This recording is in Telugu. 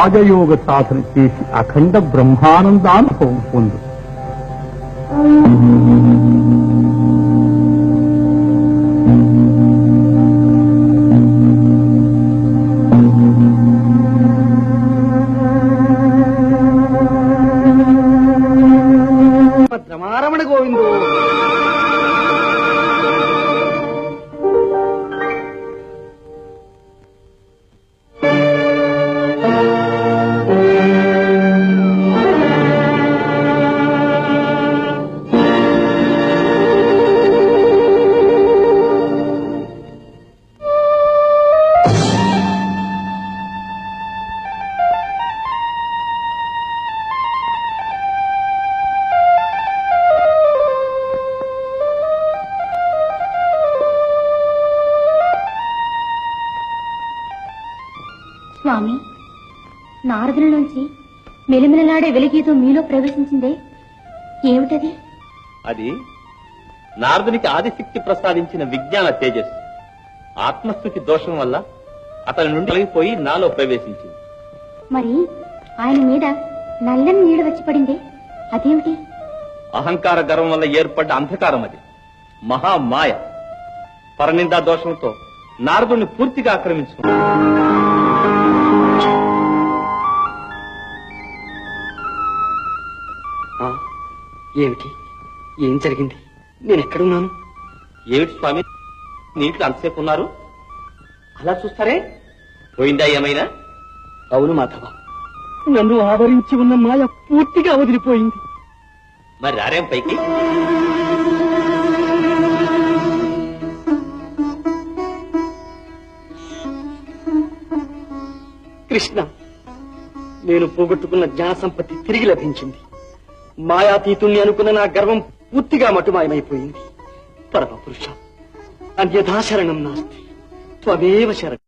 రాజయోగ సాధన చేసి అఖండ బ్రహ్మానందానుభవం పొందు. రమారమణ గోవిందు. స్వామి, నారదులలోంచి మెలిమెలలాడే వెలిగేదో మీలో ప్రవేశించిందే, ఏమిటది? అది నారదునికి ఆదిశక్తి ప్రసాదించిన విజ్ఞాన తేజస్సు. ఆత్మస్థుతి దోషం వల్ల అతని నుండి తొలగిపోయి నాలో ప్రవేశించింది. మరి ఆయన మీద నల్లని నీడ వచ్చి పడిందే, అదేమిటి? అహంకార గర్వం వల్ల ఏర్పడ్డ అంధకారం అది, మహామాయ. పరనిందా దోషంతో నారదుని పూర్తిగా ఆక్రమించుకున్నాడు. ఏమిటి? ఏం జరిగింది? నేను ఎక్కడున్నాను? ఏమిటి స్వామి, నీటిలో అంతసేపు ఉన్నారు? అలా చూస్తారే, పోయిందా ఏమైనా? అవును మాధవ, నన్ను ఆవరించి ఉన్న మాయ పూర్తిగా వదిలిపోయింది. మరి రారేం పైకి? కృష్ణ, నేను పోగొట్టుకున్న జ్ఞాన సంపత్తి తిరిగి లభించింది. మాయాతీతుణ్ణి అనుకున్న నా గర్వం పూర్తిగా మటుమాయమైపోయింది. పరమ పురుష, అన్యథా శరణం నాస్తి, త్వమేవ శరణం.